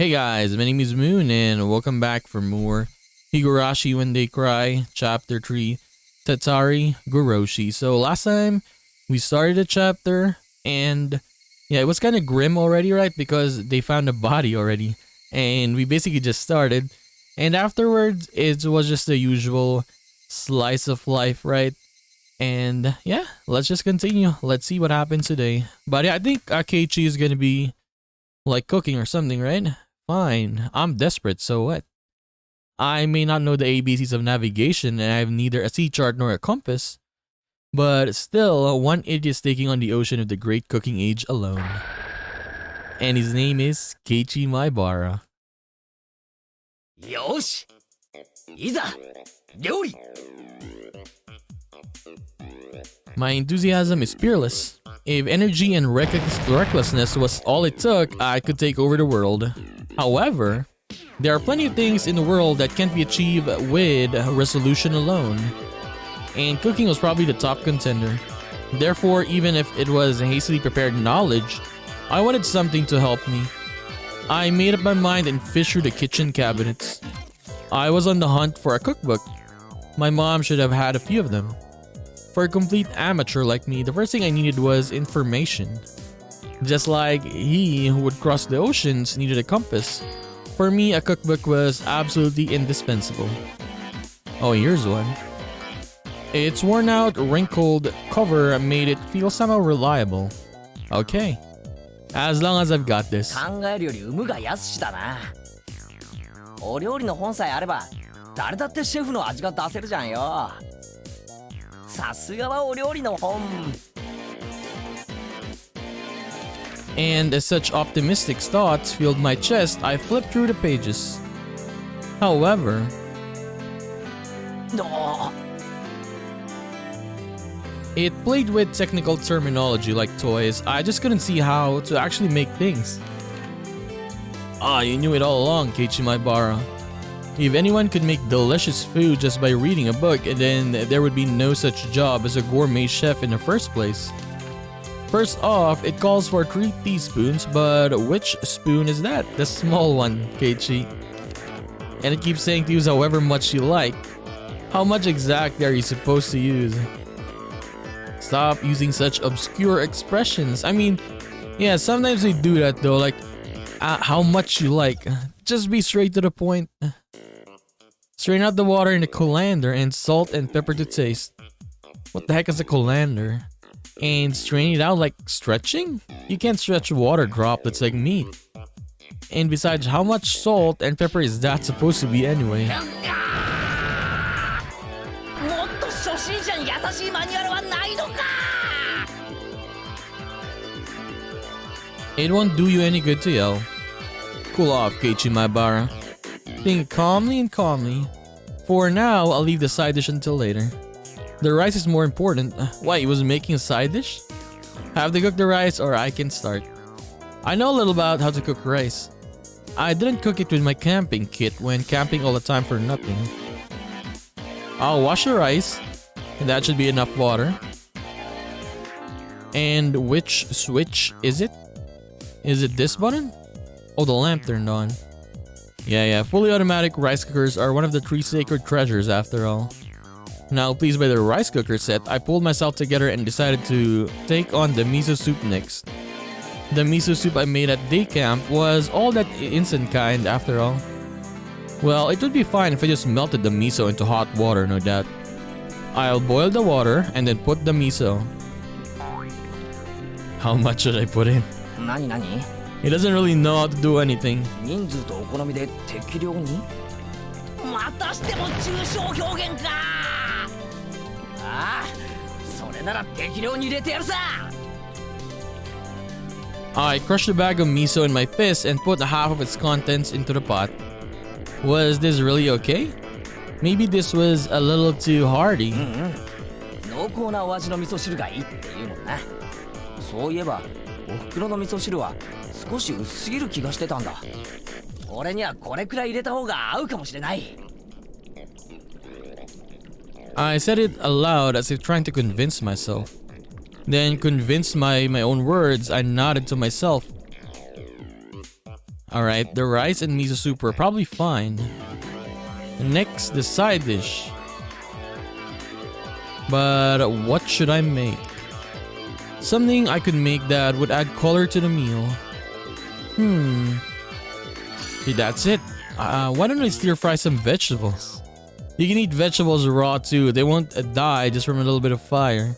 Hey guys, my name is Moon and welcome back for more Higurashi When They Cry, Chapter 3, Tatarigoroshi. So last time we started a chapter and yeah, it was kind of grim already, right? Because they found a body already and we basically just started. And afterwards, it was just the usual slice of life, right? And yeah, let's just continue. Let's see what happens today. But yeah, I think Keiichi is gonna be like cooking or something, right? Fine, I'm desperate, so what? I may not know the ABCs of navigation and I have neither a sea chart nor a compass, but still, one idiot is taking on the ocean of the great cooking age alone. And his name is Keiichi MAEBARA. Yoshi! Iza! Ryori! My enthusiasm is fearless. If energy and recklessness was all it took, I could take over the world. However, there are plenty of things in the world that can't be achieved with resolution alone. And cooking was probably the top contender. Therefore, even if it was hastily prepared knowledge, I wanted something to help me. I made up my mind and fished through the kitchen cabinets. I was on the hunt for a cookbook. My mom should have had a few of them. For a complete amateur like me, the first thing I needed was information. Just like he who would cross the oceans needed a compass, for me a cookbook was absolutely indispensable. Oh, here's one. Its worn out, wrinkled cover made it feel somehow reliable. Okay, as long as I've got this. 考えるより有無が安しだな。お料理の本さえあれば、誰だってシェフの味が出せるじゃんよ。さすがはお料理の本。And as such optimistic thoughts filled my chest, I flipped through the pages. However, No. it played with technical terminology like toys. I just couldn't see how to actually make things. Ah, you knew it all along, Keiichi MAEBARA. If anyone could make delicious food just by reading a book, then there would be no such job as a gourmet chef in the first place. First off, it calls for 3 teaspoons, but which spoon is that? The small one, Keiichi. And it keeps saying to use however much you like. How much exactly are you supposed to use? Stop using such obscure expressions. I mean, yeah, sometimes they do that though, like, how much you like. Just be straight to the point. Strain out the water in a colander and salt and pepper to taste. What the heck is a colander? And strain it out like stretching? You can't stretch water droplets like meat. And besides, how much salt and pepper is that supposed to be anyway? もっと初心者に優しいマニュアルはないのか。 It won't do you any good to yell. Cool off, Keiichi MAEBARA. Think calmly and calmly. For now, I'll leave the side dish until later. The rice is more important. Why, he was making a side dish? Have to cook the rice or I can start. I know a little about how to cook rice. I didn't cook it with my camping kit when camping all the time for nothing. I'll wash the rice, and that should be enough water. And which switch is it? Is it this button? Oh, the lamp turned on. Yeah, fully automatic rice cookers are one of the 3 sacred treasures after all. Now, pleased by the rice cooker set, I pulled myself together and decided to take on the miso soup next. The miso soup I made at day camp was all that instant kind after all. Well, it would be fine if I just melted the miso into hot water, no doubt. I'll boil the water and then put the miso. How much should I put in? 何何？ He doesn't really know how to do anything. 人数とお好みで適量に？またしても抽象表現か。ああ、それなら適量に入れてやるさ。 I crushed a bag of miso in my fist and put half of its contents into the pot. Was this really okay? Maybe this was a little too hearty. 濃厚なお味の味噌汁がいいって言うもんな。そういえばお袋の味噌汁は少し薄すぎる気がしてたんだ。俺にはこれくらい入れた方が合うかもしれない。 I said it aloud as if trying to convince myself. Then convinced by my own words, I nodded to myself. Alright, the rice and miso soup are probably fine. Next, the side dish. But what should I make? Something I could make that would add color to the meal. Okay, that's it. Why don't I stir fry some vegetables? You can eat vegetables raw too. They won't die just from a little bit of fire.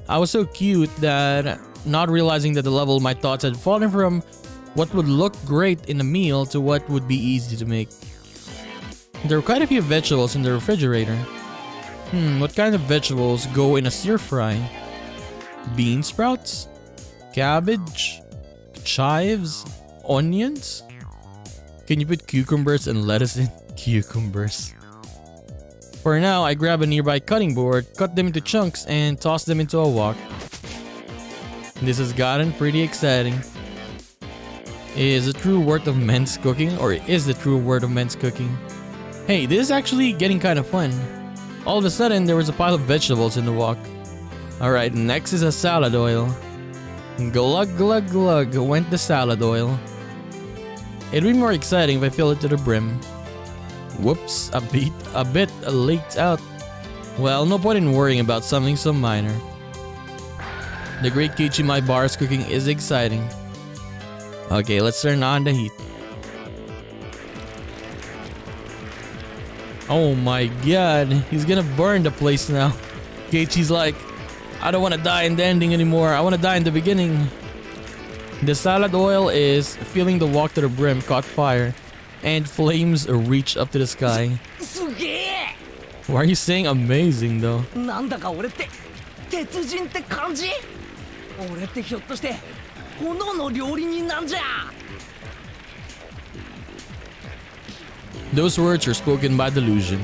I was so cute that not realizing that the level my thoughts had fallen from what would look great in a meal to what would be easy to make. There were quite a few vegetables in the refrigerator. What kind of vegetables go in a stir fry? Bean sprouts? Cabbage? Chives? Onions? Can you put cucumbers and lettuce in? Cucumbers. For now, I grab a nearby cutting board, cut them into chunks, and toss them into a wok. This has gotten pretty exciting. Is the true worth of men's cooking, or is the true worth of men's cooking? Hey, this is actually getting kind of fun. All of a sudden, there was a pile of vegetables in the wok. Alright, next is a salad oil. Glug glug glug went the salad oil. It'd be more exciting if I fill it to the brim. Whoops, a bit leaked out. Well, no point in worrying about something so minor. The great Keiichi MAEBARA's cooking is exciting. Okay, let's turn on the heat. Oh my god, he's gonna burn the place now. Keiichi's like, I don't want to die in the ending anymore. I want to die in the beginning. The salad oil is filling the wok to the brim, caught fire, and flames reach up to the sky. Why are you saying amazing though? Those words are spoken by delusion.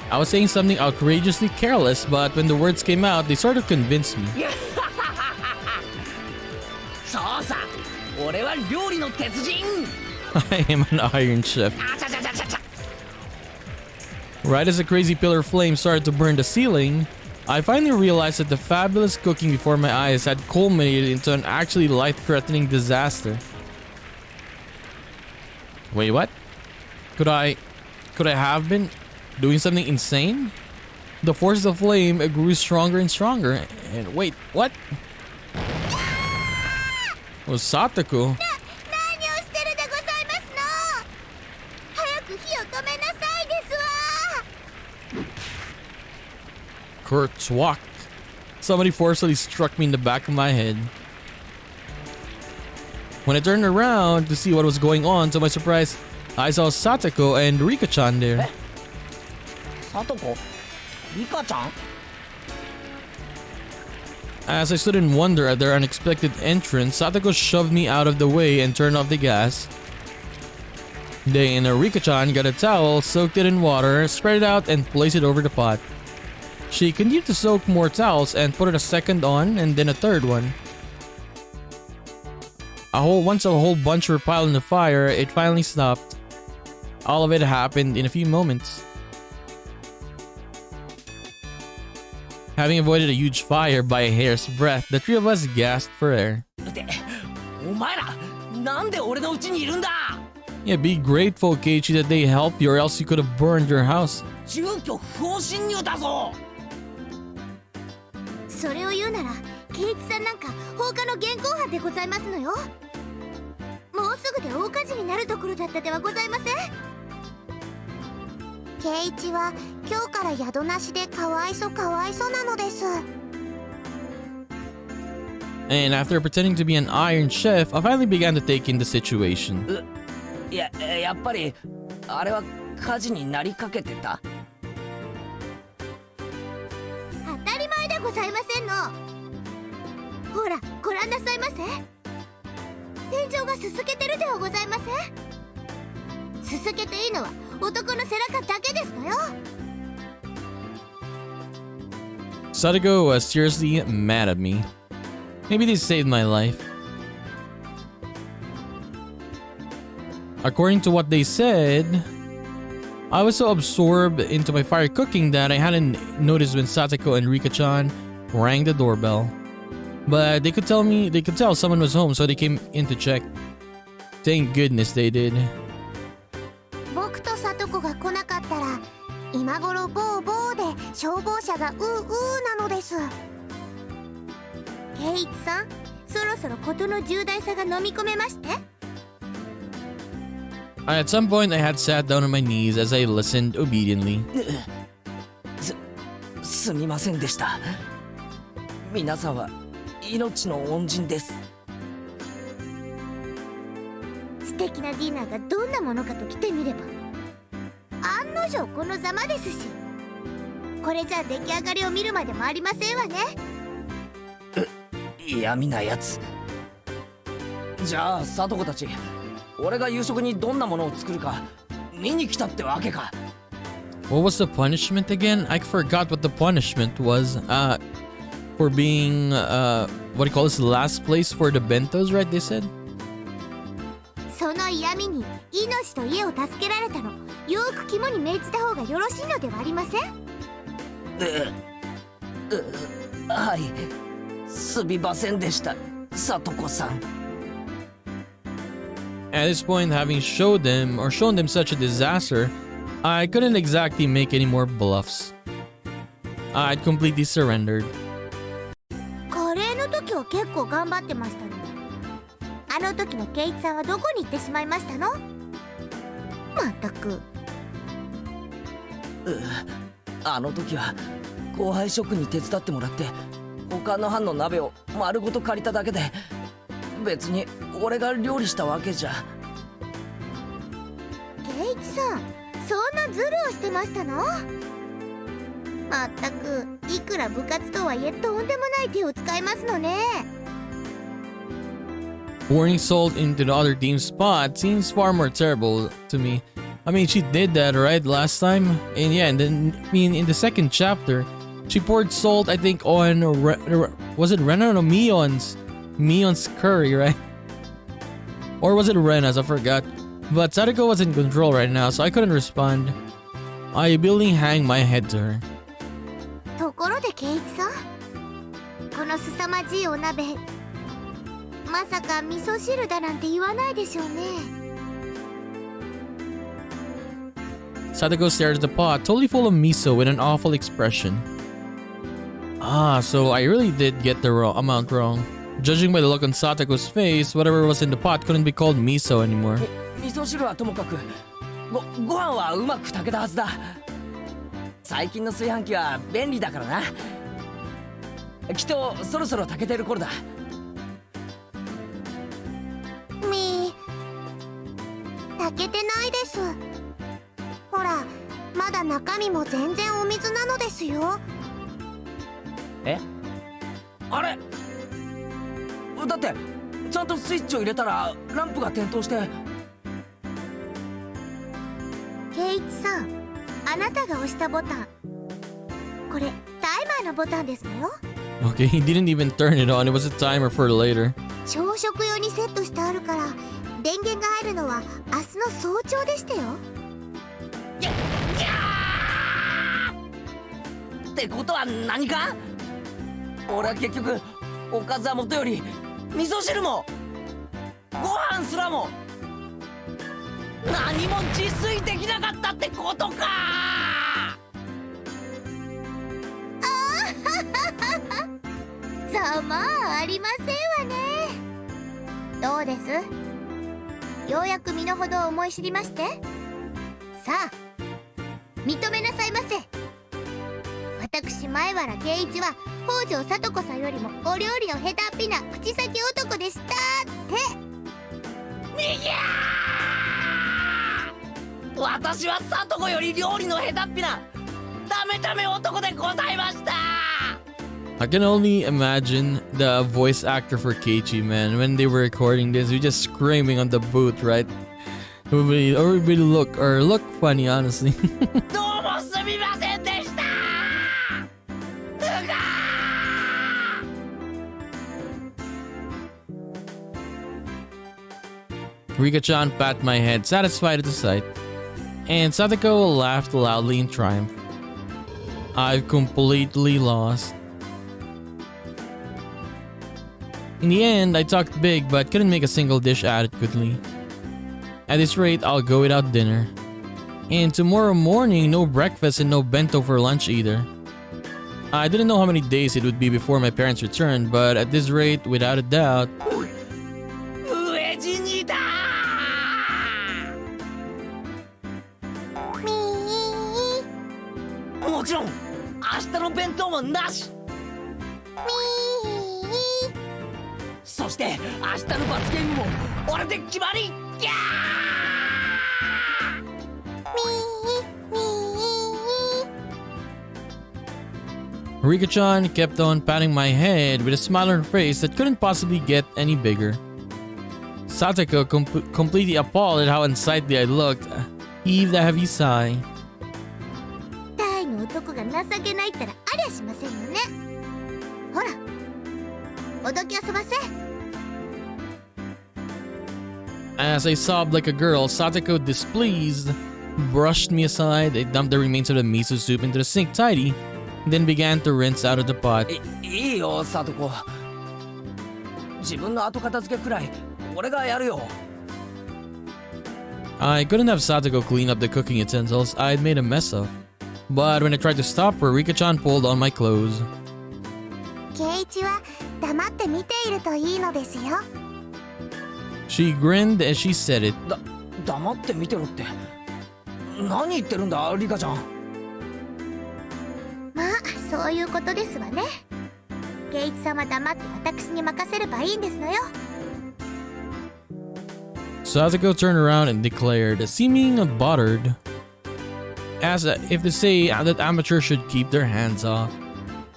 I was saying something outrageously careless, but when the words came out, they sort of convinced me. I am an iron chef. Right as the crazy pillar of flame started to burn the ceiling, I finally realized that the fabulous cooking before my eyes had culminated into an actually life-threatening disaster. Wait, what? Could I have been doing something insane? The force of flame grew stronger and stronger. And wait, what? It was Satoko. Kurtzwak. Somebody forcefully struck me in the back of my head. When I turned around to see what was going on, to my surprise, I saw Satoko and Rika-chan there. Satoko? Rika-chan? As I stood in wonder at their unexpected entrance, Satoko shoved me out of the way and turned off the gas. Then Rika-chan got a towel, soaked it in water, spread it out, and placed it over the pot. She continued to soak more towels and put a second on and then a third one. Once a whole bunch were piled in the fire, it finally stopped. All of it happened in a few moments. Having avoided a huge fire by a hair's breadth, the three of us gasped for air. Yeah, be grateful, Keiichi, that they helped you, or else you could have burned your house. それを言うなら、ケイイチさんなんか放火の現行犯でございますのよ。もうすぐで大火事になるところだったではございません。ケイイチは今日から宿なしでかわいそなのです。And after pretending to be an iron chef, I finally began to take in the situation. やっぱりあれは火事になりかけてた。当たり前でございませんの。ほら、ご覧なさいませ。天井がすすけてるではございません。すすけていいのは男の背中だけですのよ。Satoko was seriously mad at me. Maybe they saved my life. According to what they said, I was so absorbed into my fire cooking that I hadn't noticed when Satoko and Rika-chan rang the doorbell. But they could tell someone was home, so they came in to check. Thank goodness they did. 僕と聡子が来なかったら今頃ボーボーで消防車がうなのです。圭一さん、そろそろ事の重大さが飲み込めまして。 At some point, I had sat down on my knees as I listened obediently. すみませんでした。皆さんは命の恩人です。素敵なディナーがどんなものかと来てみれば案の定このざまですし、これじゃ出来上がりを見るまでもありませんわね。嫌味なやつ。じゃあ聡子たち、俺が夕食にどんなものを作るか見に来たってわけか。 What was the punishment again? I forgot what the punishment was. For being, what do you call this? Last place for the bentos, right? They said? その嫌味に命と家を助けられたの、よく肝に銘じた方がよろしいのではありません？はい、すみませんでした、聡子さん。 At this point, having shown them such a disaster, I couldn't exactly make any more bluffs. I'd completely surrendered. カレーの時は結構頑張ってましたのに、あの時の圭一さんはどこに行ってしまいましたの？まったく。あの時は後輩職に手伝ってもらって他の班の鍋を丸ごと借りただけで、別に俺が料理したわけじゃ。圭一さん、そんなズルをしてましたの？まったく、いくら部活とはいえとんでもない手を使いますのね。Pouring salt into the other team's pot seems far more terrible to me. I mean, she did that, right, last time? And yeah, and then, I mean, in the second chapter, she poured salt, I think, on, was it Renan or Mion's curry, right? Or was it Rena's? I forgot. But Sadako was in control right now, so I couldn't respond. I immediately hang my head to her. ところで圭一さん、この凄まじいお鍋、まさか味噌汁だなんて言わないでしょうね。 Sadako stared at the pot, totally full of miso with an awful expression. Ah, so I really did get the amount wrong. Judging by the look on Sadako's face, whatever was in the pot couldn't be called miso anymore. 味噌汁はともかく、ご飯はうまく炊けたはずだ。最近の炊飯器は便利だからな。きっとそろそろ炊けてる頃だ。炊けてないです。ほら、まだ中身も全然お水なのですよ。え？あれ？だってちゃんとスイッチを入れたらランプが点灯して。圭一さん、あなたが押したボタン、これタイマーのボタンですのよ。 Okay, he didn't even turn it on. It was a timer for later. 朝食用にセットしてあるから電源が入るのは明日の早朝でしたよ。ってことは何か？俺は結局おかずは元より味噌汁もご飯すらも何も自炊できなかったってことか。ざまありませんわね。どうです？ようやく身の程を思い知りまして。さあ認めなさいませ。私前原圭一は北条聡子さんよりもお料理の下手っぴな口先男でしたって。にぎゃー！私は聡子より料理の下手っぴなダメダメ男でございました。 I can only imagine the voice actor for Keiichi, man. When they were recording this, we just screaming on the booth, right? It would be look funny, honestly. どうもすみませんでした。Rika-chan pat my head, satisfied at the sight, and Sadako laughed loudly in triumph. I've completely lost. In the end, I talked big but couldn't make a single dish adequately. At this rate, I'll go without dinner. And tomorrow morning, no breakfast and no bento for lunch either. I didn't know how many days it would be before my parents returned, but at this rate, without a doubt, 飢え死にだみーもちろん明日の弁当もなしみーそして明日の罰ゲームも俺で決まりギャーみー Rika-chan kept on patting my head with a smile on her face that couldn't possibly get any bigger. Satoko, completely appalled at how unsightly I looked, heaved a heavy sigh. 大の男が情けないったらありゃしませんよね。ほらおどき遊ばせ。 As I sobbed like a girl, Satoko, displeased, brushed me aside. I dumped the remains of the miso soup into the sink tidy, then began to rinse out of the pot. いいよサトコ自分の後片付けくらい俺がやるよ I couldn't have Satoko clean up the cooking utensils I had made a mess of. But when I tried to stop her, Rika-chan pulled on my clothes. 圭一は黙って見ているといいのですよ。 She grinned as she said it. 黙って見てろって何言ってるんだリカちゃんまあそういうことですわね。圭一さんは黙って私に任せればいいんですのよ。 Satoko turned around and declared, seeming bothered, as if to say that amateurs should keep their hands off.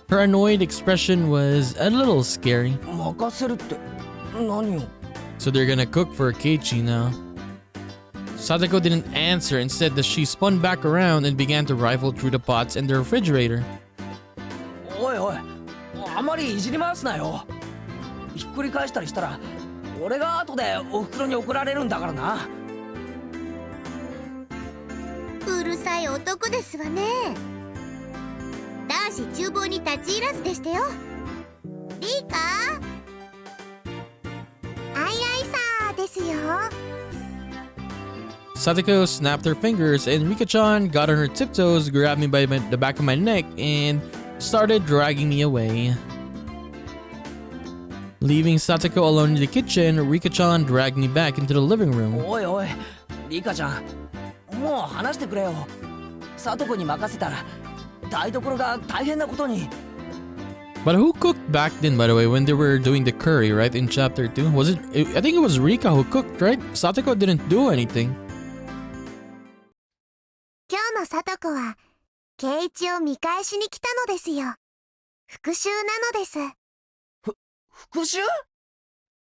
Her annoyed expression was a little scary. 任せるって何を So they're gonna cook for Keiichi now. Satoko didn't answer. Instead, she spun back around and began to rifle through the pots in the refrigerator. おいおいあまりいじり回すなよひっくり返したりしたら俺が後でお袋に怒られるんだからなうるさい男ですわね。男子厨房に立ち入らずでしたよ。いいかあいあいさですよ。 Satoko snapped her fingers and Rika-chan got on her tiptoes, grabbed me by the back of my neck, and started dragging me away. Leaving Satoko alone in the kitchen, Rika-chan dragged me back into the living room. おいおいリカちゃんもう話してくれよサトコに任せたら台所が大変なことに But who cooked back then, by the way, when they were doing the curry, right, in chapter 2? Was it? I think it was Rika who cooked, right? Satoko didn't do anything. 今日のサトコは圭一を見返しに来たのですよ。復讐なのです。復讐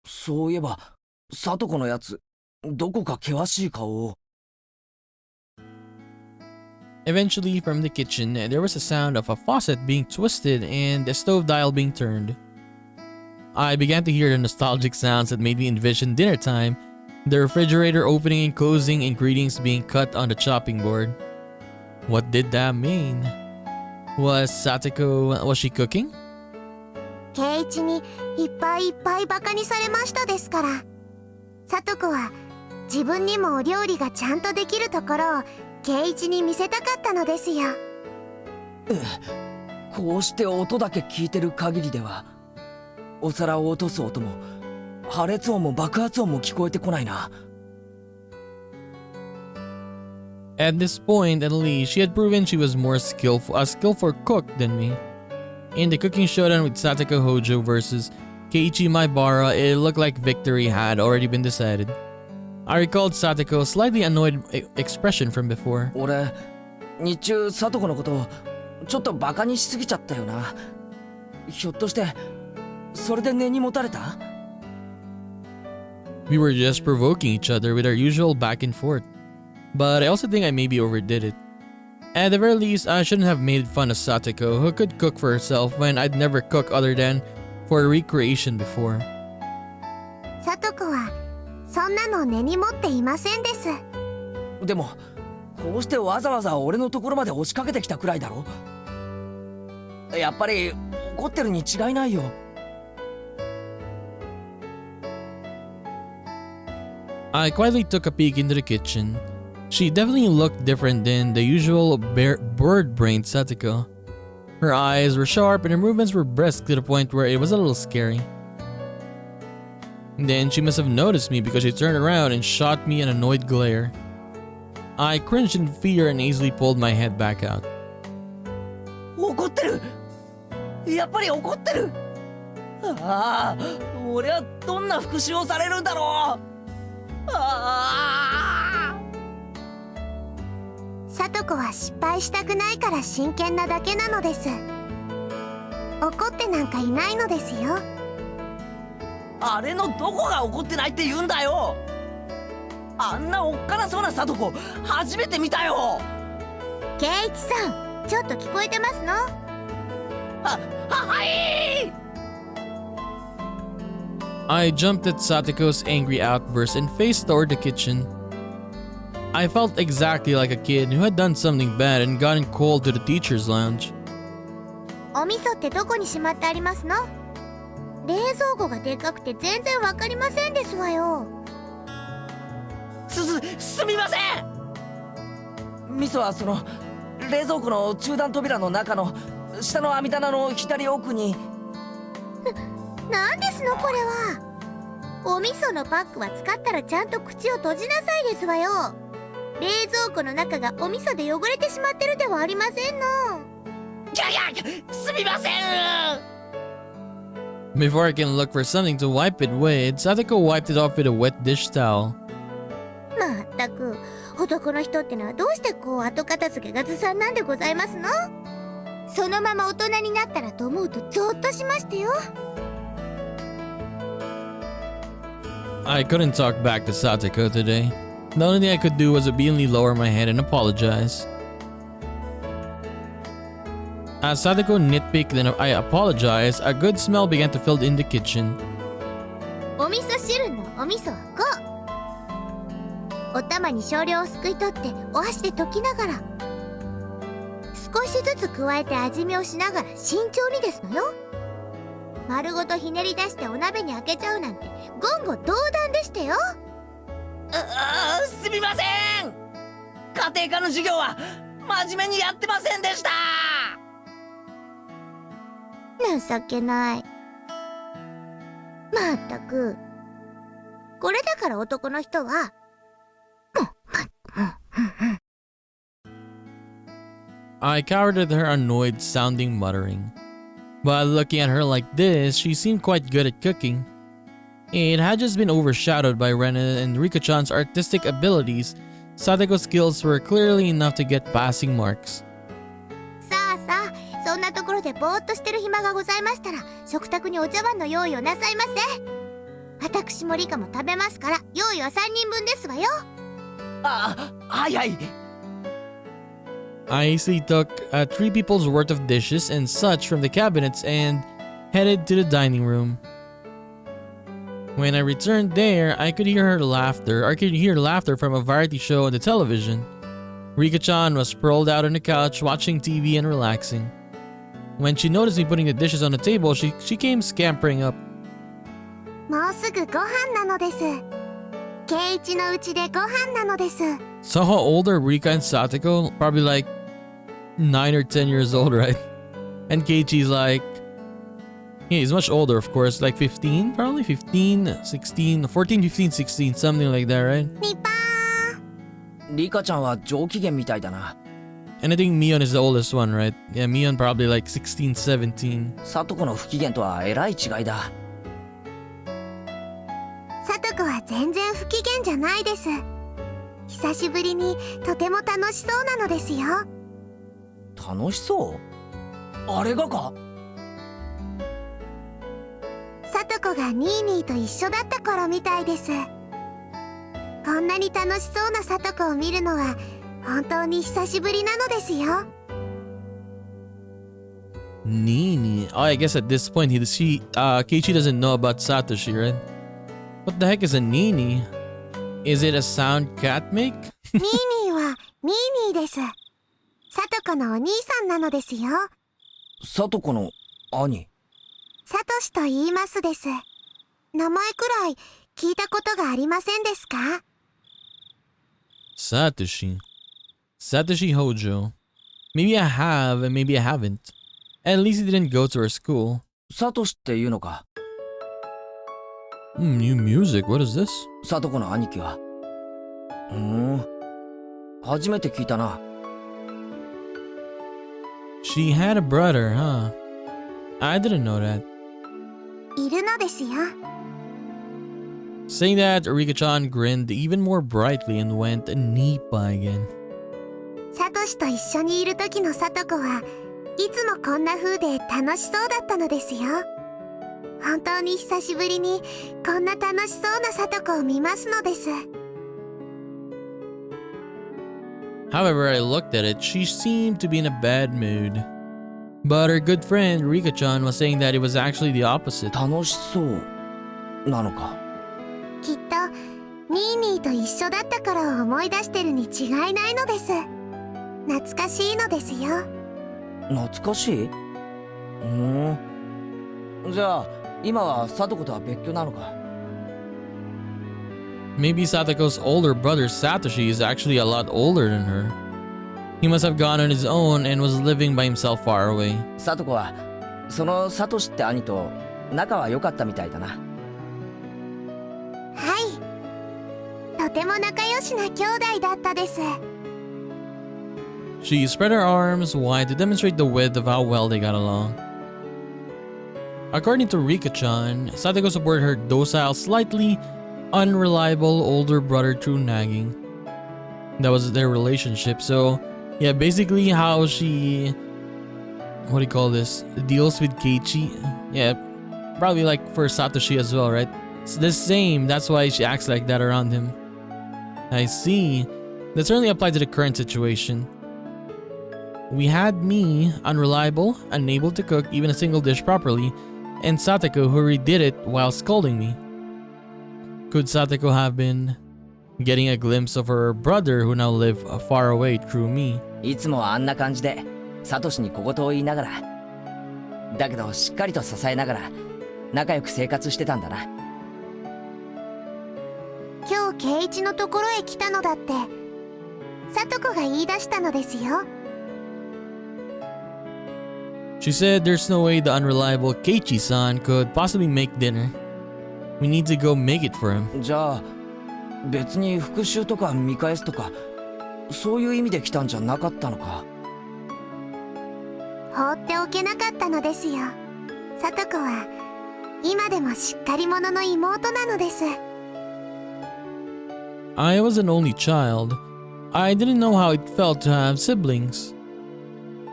そういえばサトコのやつどこか険しい顔を Eventually, from the kitchen, there was a sound of a faucet being twisted and the stove dial being turned. I began to hear the nostalgic sounds that made me envision dinner time, the refrigerator opening and closing, ingredients being cut on the chopping board. What did that mean? Was she cooking? 圭一にいっぱいいっぱいバカにされましたですから。サトコは自分にもお料理がちゃんとできるところを圭一に見せたかったのですよ。こうして音だけ聞いてる限りではお皿を落とす音も破裂音も爆発音も聞こえてこないな At this point, at least, she had proven she was a skillful cook than me. In the cooking showdown with Satoko Hojo versus Keiichi MAEBARA, it looked like victory had already been decided. I recalled Satoko's slightly annoyed expression from before. 俺日中サトコのことをちょっとバカにしすぎちゃったよなひょっとしてそれで根に持たれた We were just provoking each other with our usual back and forth. But I also think I maybe overdid it. At the very least, I shouldn't have made fun of Satoko, who could cook for herself when I'd never cooked other than for recreation before. サトコはそんなの根に持っていませんです。でもこうしてわざわざ俺のところまで押しかけてきたくらいだろやっぱり怒ってるに違いないよ I quietly took a peek into the kitchen. She definitely looked different than the usual bird-brained Satoko. Her eyes were sharp and her movements were brisk to the point where it was a little scary. Then she must have noticed me because she turned around and shot me an annoyed glare. I cringed in fear and easily pulled my head back out. 怒ってる。やっぱり怒ってる。ああ、俺はどんな復讐をされるんだろう。ああ。さとこは失敗したくないから真剣なだけなのです。怒ってなんかいないのですよ。あれのどこが怒ってないって言うんだよ。あんなおっかなそうなさとこ初めて見たよ。ケイイチさん、ちょっと聞こえてますの？はい。 I jumped at Satoko's angry outburst and faced toward the kitchen. I felt exactly like a kid who had done something bad and gotten called to the teacher's lounge. お味噌ってどこにしまってありますの？冷蔵庫がでかくて全然わかりませんですわよ。すみません。味噌はその冷蔵庫の中段扉の中の下の網棚の左奥に。なんですのこれは。お味噌のパックは使ったらちゃんと口を閉じなさいですわよ。冷蔵庫の中がお味噌で汚れてしまってるではありませんの。すみません。 Before I can look for something to wipe it with, Satoko wiped it off with a wet dish towel. まったく男の人ってのはどうしてこう後片付けがずさんなんでございますの？そのまま大人になったらと思うとゾッとしましてよ。I couldn't talk back to Satoko today. The only thing I could do was obediently lower my head and apologize. As Satoko nitpicked and I apologized, a good smell began to fill in the kitchen. お味噌汁のお味噌はこう。お玉に少量をすくい取ってお箸で溶きながら少しずつ加えて味見をしながら慎重にですのよ。丸ごとひねり出してお鍋に開けちゃうなんて言語道断でしたよ。すみません。家庭科の授業は真面目にやってませんでした。情けない。まったくこれだから男の人はI cowered at her annoyed sounding muttering. But looking at her like this, she seemed quite good at cooking. It had just been overshadowed by Rena and Rika-chan's artistic abilities. Satoko's skills were clearly enough to get passing marks. さあさあ、そんなところでぼーっとしてる暇がございましたら食卓にお茶碗の用意をなさいませ。私もリカも食べますから用意は3人分ですわよ。はいはい。 I easily took 3 people's worth of dishes and such from the cabinets and headed to the dining room. When I returned there, I could hear laughter from a variety show on the television. Rika-chan was sprawled out on the couch watching TV and relaxing. When she noticed me putting the dishes on the table, she came scampering up. もうすぐご飯なのです。ケイイチのうちでご飯なのです。 So how old are Rika and Satoko? Probably like 9 or 10 years old, right? And Keiichi's like... Yeah, he's much older, of course. Like 15? Probably 15, 16, 14, 15, 16, something like that, right? ニパー。リカちゃんは上機嫌みたいだな。 And I think Mion is the oldest one, right? Yeah, Mion probably like 16, 17. サトコの不機嫌とはえらい違いだ。サトコは全然不機嫌じゃないです。久しぶりにとても楽しそうなのですよ。楽しそう？あれがか？サトコがニーニーと一緒だった頃みたいです。こんなに楽しそうなサトコを見るのは本当に久しぶりなのですよ。Nini. Oh, I guess at this point Keiichi doesn't know about Satoshi, right? What the heck is a Nini? Is it a sound cat make? ニーニーはニーニーです。サトコのお兄さんなのですよ。サトコの兄。サトシと言いますです。名前くらい聞いたことがありませんですか？ Satoshi. Satoshi Hojo. Maybe I have and maybe I haven't. At least he didn't go to our school. サトシっていうのか。New music, what is this? サトコの兄貴は。初めて聞いたな。She had a brother, huh? I didn't know that. いるのですよ。Saying that, Rika-chan grinned even more brightly and went Nipa again. サトシと一緒にいる時のサトコはいつもこんな風で楽しそうだったのですよ。本当に久しぶりにこんな楽しそうなサトコを見ますのです。However, I looked at it, she seemed to be in a bad mood. But her good friend Rika-chan was saying that it was actually the opposite. 楽しそうなのか。きっとニーニーと一緒だった頃を思い出してるに違いないのです。懐かしいのですよ。懐かしい？じゃあ今はサトコとは別居なのか。Maybe Satoko's older brother Satoshi is actually a lot older than her. He must have gone on his own and was living by himself far away. サトコはそのサトシって兄と仲は良かったみたいだな。はい、とても仲良しな兄弟だったです。She spread her arms wide to demonstrate the width of how well they got along. According to Rika-chan, Satoko supported her docile, slightly unreliable older brother through nagging. That was their relationship. So, yeah, basically how she, what do you call this, deals with Keiichi. Yeah, probably like for Satoshi as well, right? It's the same. That's why she acts like that around him. I see. That certainly applies to the current situation. We had me, unreliable, unable to cook even a single dish properly, and Satoko who redid it while scolding me. Could Satoko have been getting a glimpse of her brother who now lived far away through me? いつもあんな感じでサトシに小言を言いながら、だけどしっかりと支えながら仲良く生活してたんだな。今日ケイイチのところへ来たのだってサトコが言い出したのですよ。She said there's no way the unreliable Keiichi-san could possibly make dinner. We need to go make it for him. じゃあ別に復讐とか見返すとかそういう意味で来たんじゃなかったのか。放っておけなかったのですよ。サトコは今でもしっかり者の妹なのです。I was an only child. I didn't know how it felt to have siblings.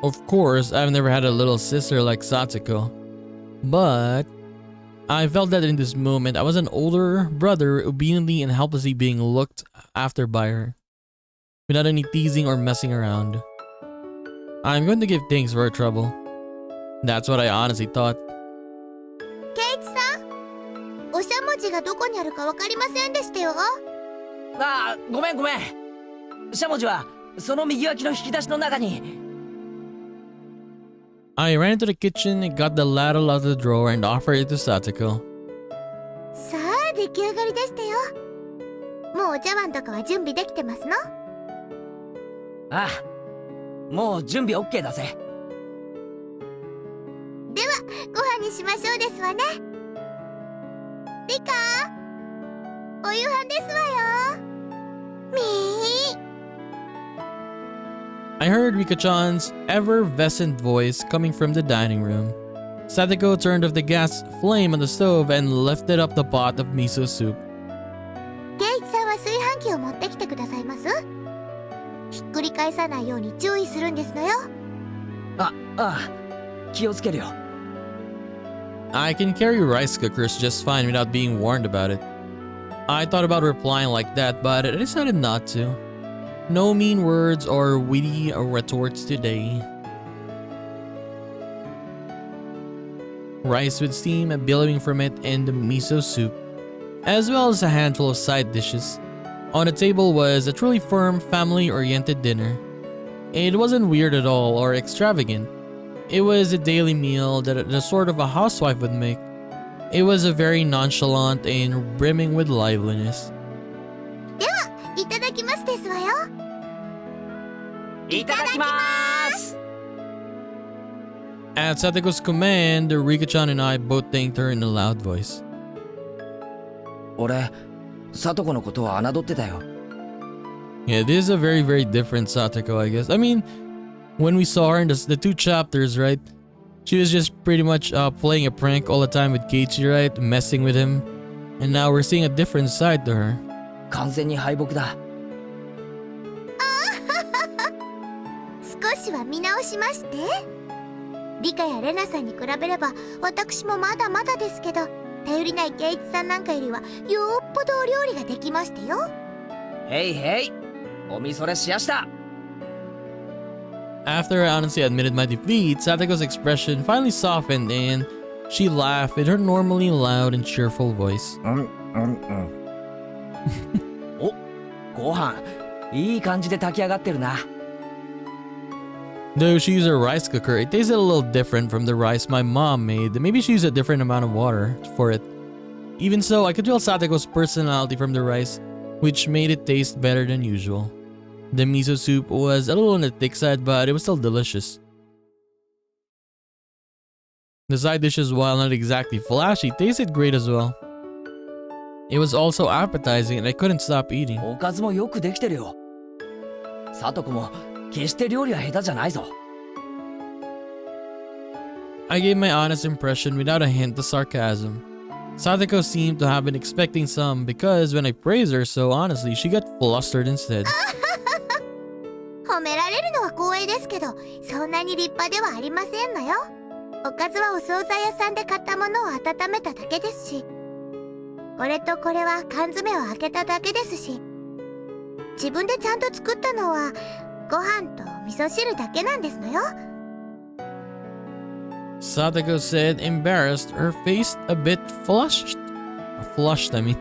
Of course, I've never had a little sister like Satoko. But I felt that in this moment, I was an older brother obediently and helplessly being looked after by her, without any teasing or messing around. I'm going to give thanks for her trouble. That's what I honestly thought. ケイイチさん、おしゃもじがどこにあるかわかりませんでしたよ。ああ、ごめん。しゃもじはその右脇の引き出しの中に。I ran into the kitchen and got the ladle out of the drawer and offered it to Satoko. さあ出来上がりでしたよ。もうお茶碗とかは準備できてますの？ああ、もう準備 OK だぜ。ではご飯にしましょうですわね。リカ、お夕飯ですわよ。みー。I heard Rika-chan's effervescent voice coming from the dining room. Satoko turned off the gas flame on the stove and lifted up the pot of miso soup. ケイイチさんは炊飯器を持ってきてくださいます？ひっくり返さないように注意するんですのよ。ああ、気をつけるよ。I can carry rice cookers just fine without being warned about it. I thought about replying like that, but I decided not to. No mean words or witty retorts today. Rice with steam billowing from it and the miso soup, as well as a handful of side dishes. On the table was a truly firm, family-oriented dinner. It wasn't weird at all or extravagant. It was a daily meal that the sort of a housewife would make. It was a very nonchalant and brimming with liveliness. いただきますですわよ。いただきます。 At Satoko's command, Rika-chan and I both thanked her in a loud voice. 俺、サトコのことは侮ってたよ。 Yeah, this is a very, very different Satoko, I guess. I mean, when we saw her in the two chapters, right? She was just pretty much playing a prank all the time with Keiichi, right? Messing with him. And now we're seeing a different side to her. 完全に敗北だ。少しは見直しまして。リカやレナさんに比べれば私もまだまだですけど、頼りないケイイチさんなんかよりはよっぽどお料理ができましたよ。へいへい、おみそれしやした。 After I honestly admitted my defeat, Satoko's expression finally softened and she laughed in her normally loud and cheerful voice. お、ご飯いい感じで炊き上がってるな。 Though she used a rice cooker, it tasted a little different from the rice my mom made. Maybe she used a different amount of water for it. Even so, I could tell Satoko's personality from the rice, which made it taste better than usual. The miso soup was a little on the thick side, but it was still delicious. The side dishes, while not exactly flashy, tasted great as well. It was also appetizing and I couldn't stop eating. おかずもよくできてるよ。サトコも決して料理は下手じゃないぞ。 I gave my honest impression without a hint of sarcasm. Satoko seemed to have been expecting some because when I praised her so honestly, she got flustered instead. 褒められるのは光栄ですけど、そんなに立派ではありませんのよ。おかずはお惣菜屋さんで買ったものを温めただけですし、これとこれは缶詰を開けただけですし、自分でちゃんと作ったのはご飯と味噌汁だけなんですのよ。 Satoko said, embarrassed, her face a bit flushed. Flushed, I mean.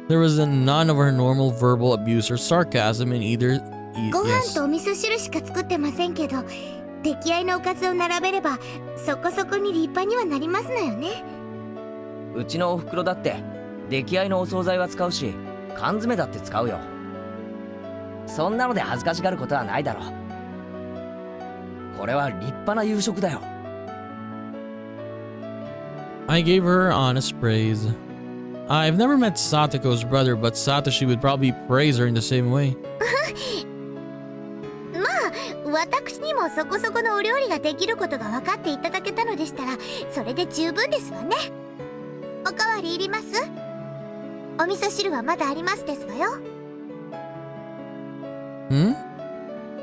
There was none of her normal verbal abuse or sarcasm in either. ご飯とお味噌汁しか作ってませんけど、出来合いのおかずを並べればそこそこに立派にはなりますのよね。うちのお袋だって出来合いのお惣菜は使うし、缶詰だって使うよ。そんなので恥ずかしがることはないだろう。これは立派な夕食だよ。 I gave her honest praise. I've never met Satoko's brother, but Satoshi would probably praise her in the same way. まあ、私にもそこそこのお料理ができることが分かっていただけたのでしたら、それで十分ですわね。おかわりいります？お味噌汁はまだありますですわよ。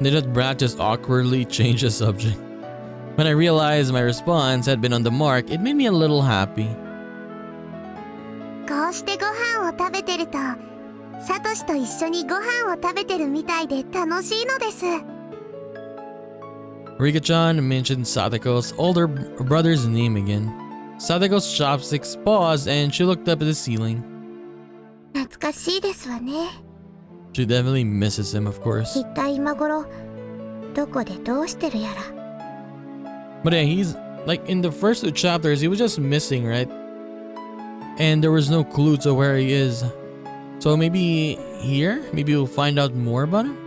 Did that brat just awkwardly change the subject? When I realized my response had been on the mark, it made me a little happy. こうしてご飯を食べてると、サトシと一緒にご飯を食べてるみたいで楽しいのです。 Rika-chan mentioned Satoko's older brother's name again. Satoko's chopsticks paused and she looked up at the ceiling. 懐かしいですわね。 She definitely misses him, of course. 一体今頃どこでどうしてるやら。 But yeah, he's like in the first two chapters, he was just missing, right? And there was no clue to where he is. So maybe here? Maybe we'll find out more about him?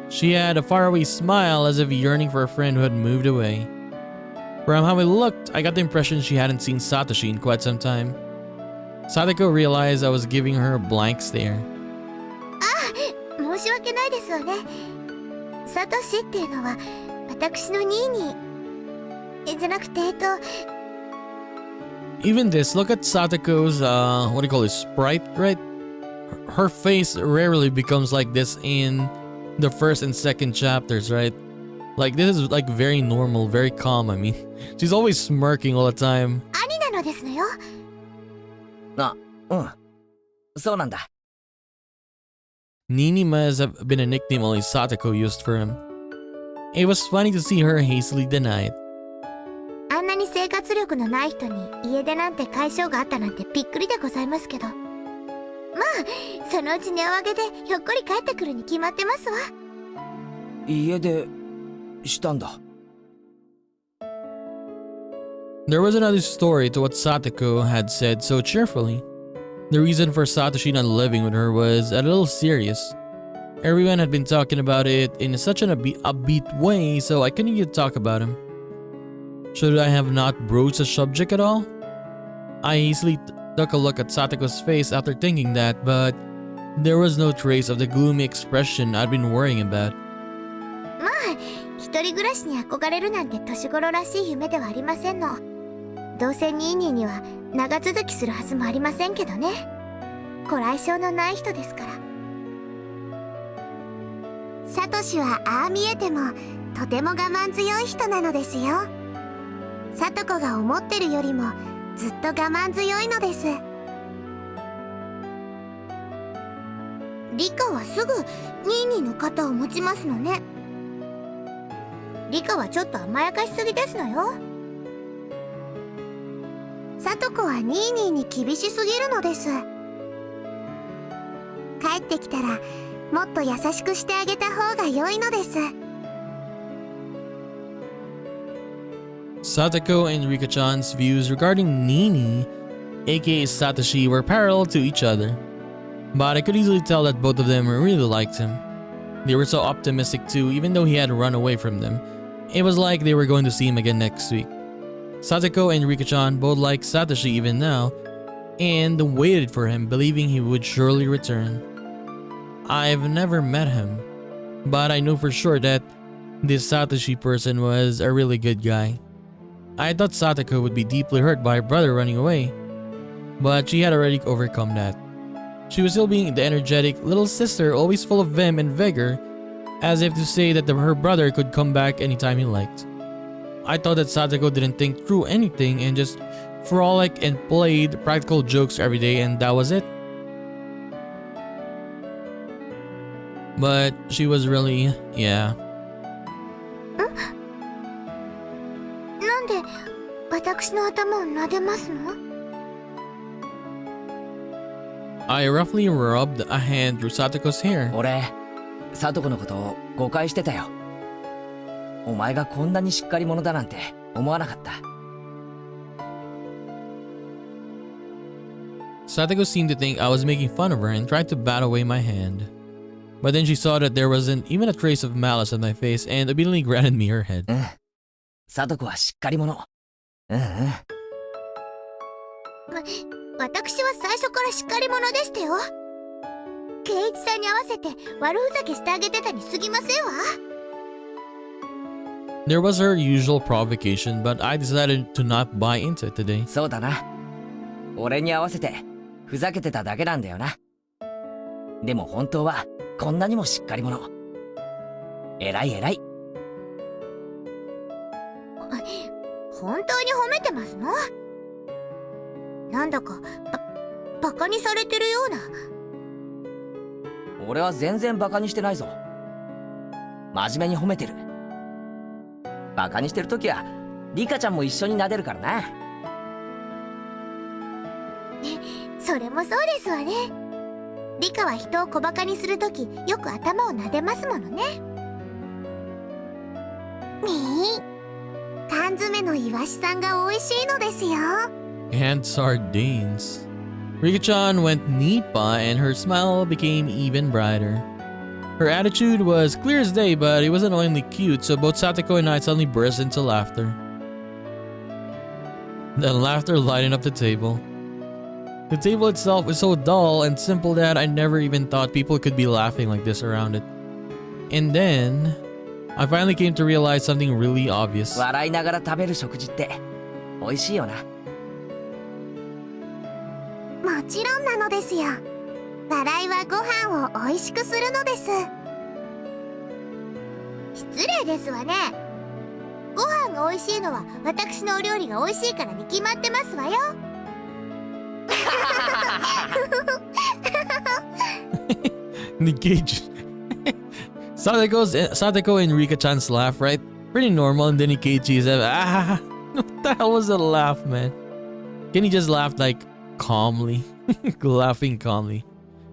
She had a faraway smile as if yearning for a friend who had moved away. From how it looked, I got the impression she hadn't seen Satoshi in quite some time. Satoko realized I was giving her a blank stare. 申し訳ないですわね。サトシっていうのは私のニーニーじゃなくてEven this, look at Satoko's, what do you call it, sprite, right? Her face rarely becomes like this in the first and second chapters, right? Like, this is like very normal, very calm, I mean. She's always smirking all the time. 兄なのですのよ。あ、うん。そうなんだ。Nini must have been a nickname only Satoko used for him. It was funny to see her hastily deny it. あんなに生活力のない人に家出なんて解消があったなんてびっくりでございますけど。まあ、そのうち値を上げでひょっこり帰ってくるに決まってますわ。家出したんだ。There was another story to what Satoko had said so cheerfully. The reason for Satoshi not living with her was a little serious. Everyone had been talking about it in such an upbeat way, so I couldn't even talk about him. Should I have not broached the subject at all? I easily took a look at Satoko's face after thinking that, but there was no trace of the gloomy expression I'd been worrying about. まあ一人暮らしに憧れるなんて年頃らしい夢ではありませんの。どうせニーニーには長続きするはずもありませんけどね。ご来性のない人ですから。サトシはああ見えてもとても我慢強い人なのですよ。サトコが思ってるよりもずっと我慢強いのです。リカはすぐニーニーの肩を持ちますのね。リカはちょっと甘やかしすぎですのよ。サトコはニーニーに厳しすぎるのです。帰ってきたらもっと優しくしてあげた方が良いのです。Satoko and Rika-chan's views regarding Nini, aka Satoshi, were parallel to each other. But I could easily tell that both of them really liked him. They were so optimistic too, even though he had run away from them. It was like they were going to see him again next week. Satoko and Rika-chan both liked Satoshi even now, and waited for him, believing he would surely return. I've never met him, but I know for sure that this Satoshi person was a really good guy. I thought Satoko would be deeply hurt by her brother running away, but she had already overcome that. She was still being the energetic little sister, always full of vim and vigor, as if to say that her brother could come back anytime he liked. I thought that Satoko didn't think through anything and just frolicked and played practical jokes every day, and that was it. But she was really, yeah. なんで私の頭を撫でますの？ I roughly rubbed a hand through Satoko's hair. 俺サトコのことを誤解してたよ。お前がこんなにしっかり者だなんて思わなかった。Satoko seemed to think I was making fun of her and tried to bat away my hand. But then she saw that there wasn't even a trace of malice on my face and obediently granted me her head. サトコはしっかり者。私は最初からしっかり者でしたよ。ケイイチさんに合わせて悪ふざけしてあげてたに過ぎませんわ。There was her usual provocation, but I decided to not buy into it today. そうだな。俺に合わせてふざけてただけなんだよな。でも本当はこんなにもしっかり者。偉い偉い。本当に褒めてますの？なんだかバカにされてるような。俺は全然バカにしてないぞ。真面目に褒めてる。バカにしてるときはリカちゃんも一緒に撫でるからな。それもそうですわね。リカは人を小バカにするときよく頭を撫でますものね。缶詰のイワシさんが美味しいのですよ。And sardines. Rika-chan went Nipa and her smile became even brighter. Her attitude was clear as day, but it was annoyingly cute, so both Satoko and I suddenly burst into laughter. Then laughter lightened up the table. The table itself was so dull and simple that I never even thought people could be laughing like this around it. And then I finally came to realize something really obvious. 笑いながら食べる食事って美味しいよな。もちろんなのですよ。笑いはご飯を美味しくするのです。失礼ですわね。ご飯が美味しいのは私のお料理が美味しいからに決まってますわよ。The Keiichi. Satoko and Rika-chan's laugh, right? Pretty normal, and then Keiichi said, what the hell was that laugh, man? Kenny just laughed like calmly, laughing calmly.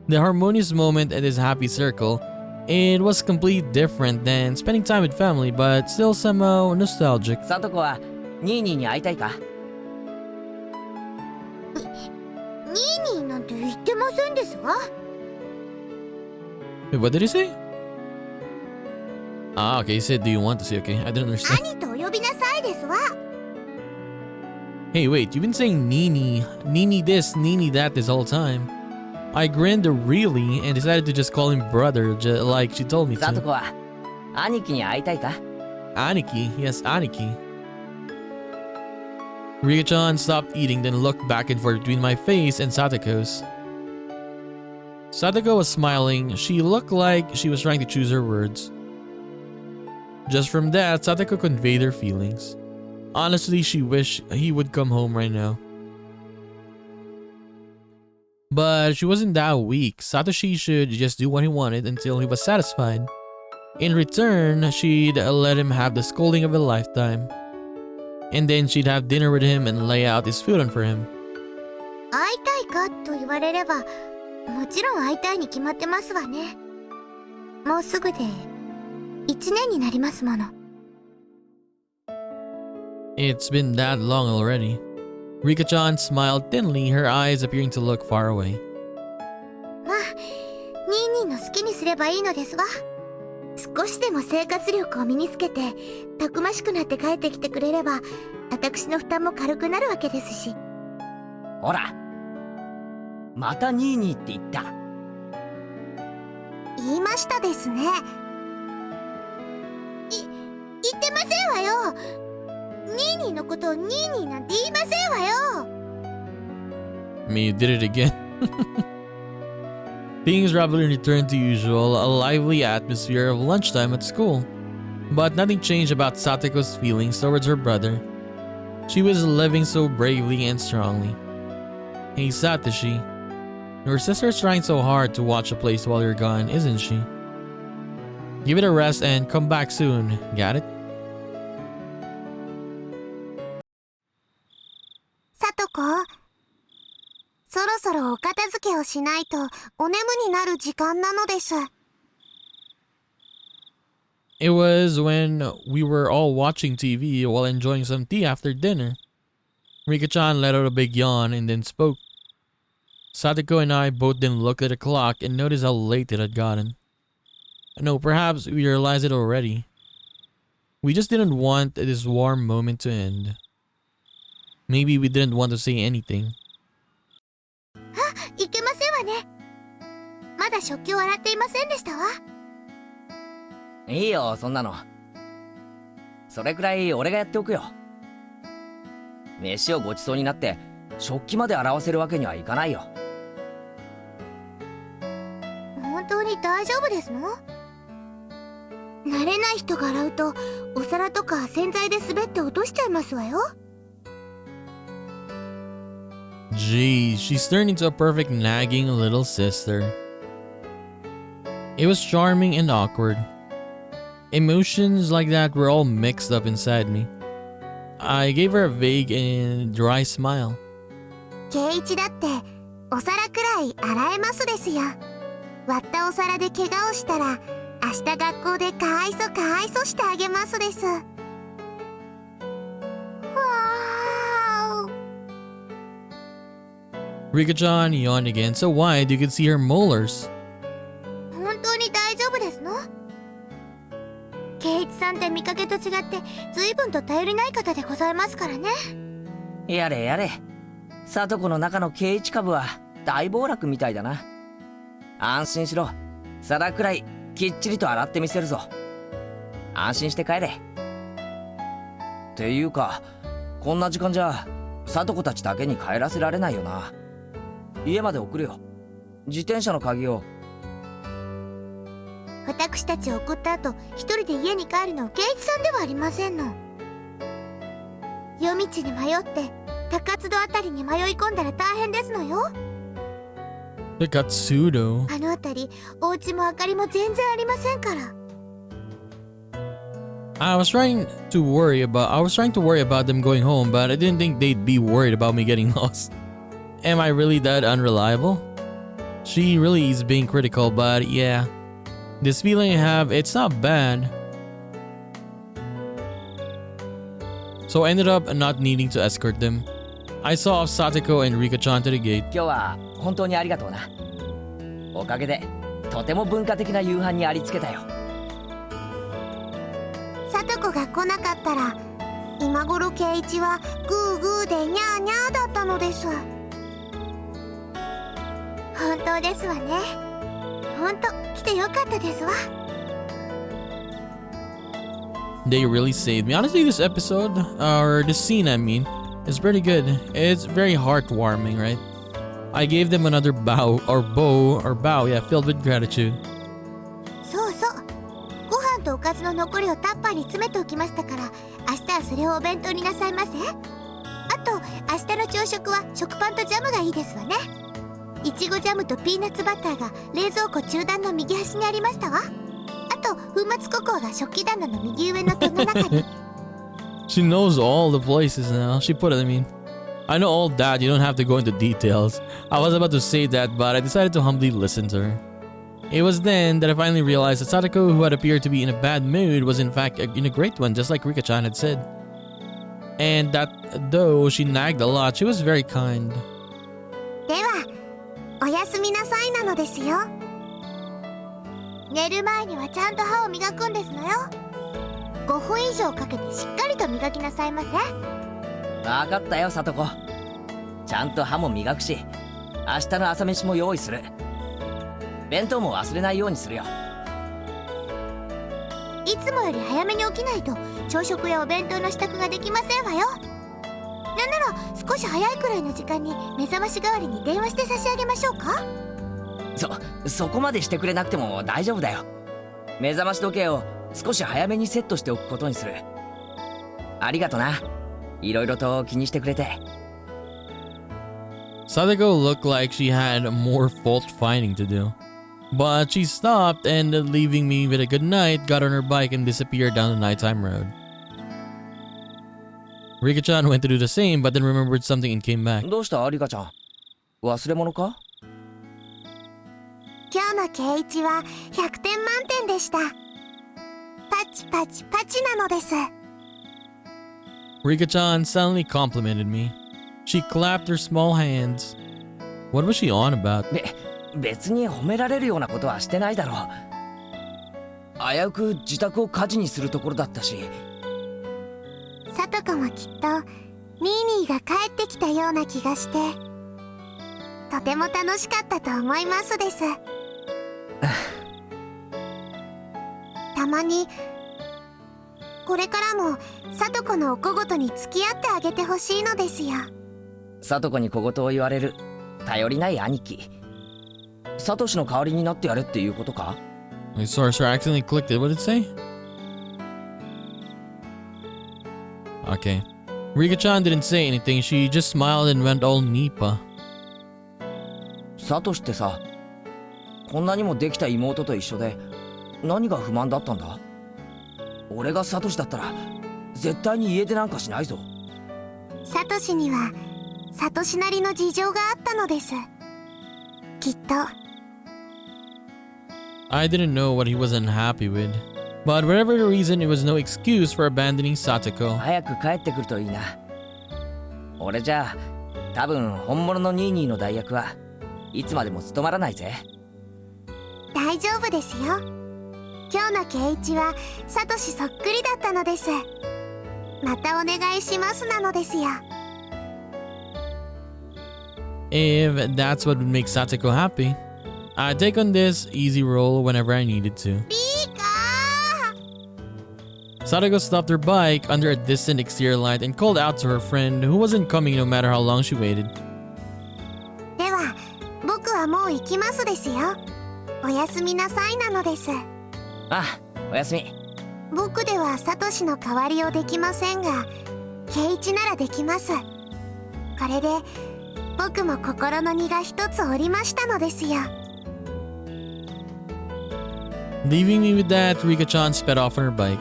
The harmonious moment at his happy circle, it was completely different than spending time with family, but still somehow nostalgic. サトコはニーニーに会いたいか？ Of course, ニーニーに会いたいか？ of course. ニーニーに会いたいか？ Of course. ニーニーに会いたいか？ませんですわ。 Wait, what did he say? Ah, okay, he said, do you want to see? Okay, I didn't understand. 兄とお呼びなさいですわ。 Hey, wait, you've been saying Nini, Nini this, Nini that this whole time. I grinned really and decided to just call him brother, like she told me さと to. こは兄貴に会いたいか？ Aniki, yes, Aniki. Rika-chan stopped eating, then looked back and forth between my face and Satoko's. Satoko was smiling. She looked like she was trying to choose her words. Just from that, Satoko conveyed her feelings. Honestly, she wished he would come home right now. But she wasn't that weak. Satoshi should just do what he wanted until he was satisfied. In return, she'd let him have the scolding of a lifetime. And then she'd have dinner with him and lay out his food on for him. 会いたいかと言われれば、もちろん会いたいに決まってますわね。もうすぐで1年になりますもの。 It's been that long already. Rika-chan smiled thinly, her eyes appearing to look far away. まあ、ニーニーの好きにすればいいのですわ。少しでも生活力を身につけて、たくましくなって帰ってきてくれれば、私の負担も軽くなるわけですし。ほら、またニーニーって言った。言いましたですね。言ってませんわよ。ニーニーのことをニーニーなんて言いませんわよ。I mean, you did it again. Things rapidly returned to usual, a lively atmosphere of lunchtime at school. But nothing changed about Satoko's feelings towards her brother. She was living so bravely and strongly. Hey Satoshi, your sister's trying so hard to watch a place while you're gone, isn't she? Give it a rest and come back soon, got it? さとこ、そろそろお片付けをしないとお眠になる時間なのです。 It was when we were all watching TV while enjoying some tea after dinner. Rika-chan let out a big yawn and then spoke. Satoko and I both then looked at the clock and noticed how late it had gotten. No, perhaps we realized it already. We just didn't want this warm moment to end. Maybe we didn't want to say anything. いけませんわね。まだ食器を洗っていませんでしたわ。いいよ、そんなの。それくらい俺がやっておくよ。飯をごちそうになって食器まで洗わせるわけにはいかないよ。本当に大丈夫ですの？慣れない人が洗うとお皿とか洗剤で滑って落としちゃいますわよ。 Geez, she's turned into a perfect nagging little sister. It was charming and awkward. Emotions like that were all mixed up inside me. I gave her a vague and dry smile. ケイイチだってお皿くらい洗えますですよ。割ったお皿で怪我をしたら明日学校でかわいそしてあげますです。わー。 Rika-chan yawned again so wide you could see her molars. 本当に大丈夫ですの？ケイイチさんって見かけと違って随分と頼りない方でございますからね。やれやれ、さとこの中のケイイチ株は大暴落みたいだな。安心しろ、皿くらいきっちりと洗ってみせるぞ。安心して帰れ。っていうか、こんな時間じゃさとこたちだけに帰らせられないよな。家まで送るよ。自転車の鍵を。私たちを送った後一人で家に帰るのはケイイチさんではありませんの。夜道に迷って高津戸あたりに迷い込んだら大変ですのよ。 The Katsudo. あのあたりお家も明かりも全然ありませんから。 I was trying to worry about them going home, but I didn't think they'd be worried about me getting lost. Am I really that unreliable? She really is being critical, but yeah. This feeling I have, it's not bad. So I ended up not needing to escort them. I saw Satoko and Rika-chan to the gate. 今日は本当にありがとうな。おかげでとても文化的な夕飯にありつけたよ。聡子が来なかったら今頃圭一はグーグーでニャーニャーだったのです。本当ですわね。本当来てよかったですわ。They really saved me. Honestly, this episode, or this scene, I mean, is pretty good. It's very heartwarming, right? I gave them another bow, yeah, filled with gratitude. そうそう。ご飯とおかずの残りをタッパーに詰めておきましたから、明日はそれをお弁当になさいませ。あと、明日の朝食は食パンとジャムがいいですわね。いちごジャムとピーナッツバターが冷蔵庫中段の右端にありましたわ。あと、粉末ココアが食器棚の右上の戸の中に。She knows all the places now. She put it, I mean. I know all that, you don't have to go into details. I was about to say that, but I decided to humbly listen to her. It was then that I finally realized that Sadako, who had appeared to be in a bad mood, was in fact in a great one, just like Rika-chan had said. And that though she nagged a lot, she was very kind. では、おやすみなさいなのですよ。寝る前にはちゃんと歯を磨くんですのよ。5分以上かけてしっかりと磨きなさいませ。わかったよ、聡子。ちゃんと歯も磨くし、明日の朝飯も用意する。弁当も忘れないようにするよ。いつもより早めに起きないと朝食やお弁当の支度ができませんわよ。なんなら少し早いくらいの時間に目覚まし代わりに電話して差し上げましょうか。そこまでしてくれなくても大丈夫だよ。目覚まし時計を少し早めにセットしておくことにする。ありがとな。いろいろと気にしてくれて。Sadako looked like she had more fault finding to do. But she stopped and, leaving me with a good night, got on her bike and disappeared down the nighttime road. Rika-chan went to do the same, but then remembered something and came back. どうしたリカちゃん、忘れ物か？今日の圭一は100点満点でした。パチパチパチなのです。Rika-chan suddenly complimented me. She clapped her small hands. What was she on about? 別に褒められるようなことはしてないだろう。危うく自宅を火事にするところだったし。聡子もきっとニーニーが帰ってきたような気がしてとても楽しかったと思いますです。たまにこれからも聡子のお小言に付き合ってあげてほしいのですよ。聡子に小言を言われる頼りない兄貴。サトシの代わりになってやれっていうことか？ Sorry, I accidentally clicked it. What did it say? Okay. Rika-chan didn't say anything. She just smiled and went all Nipa. サトシってさ、こんなにもできた妹と一緒で何が不満だったんだ？俺がサトシだったら絶対に家出なんかしないぞ。サトシにはサトシなりの事情があったのです。きっと。I didn't know what he was unhappy with. But whatever the reason, it was no excuse for abandoning Satoko. 早く帰ってくるといいな。俺じゃ多分本物のニーニーの代役はいつまでも務まらないぜ。大丈夫ですよ。今日の圭一はサトシそっくりだったのです。またお願いしますなのですよ。If that's what would make Satoko happy, I'd take on this easy role whenever I needed to. Satoko stopped her bike under a distant exterior light and called out to her friend, who wasn't coming no matter how long she waited. では、僕はもう行きますですよ。おやすみなさいなのです。あ、おやすみ。僕ではサトシの代わりをできませんが、圭一ならできます。これで僕も心の荷が一つ下りましたのですよ。Leaving me with that, Rika-chan sped off on her bike.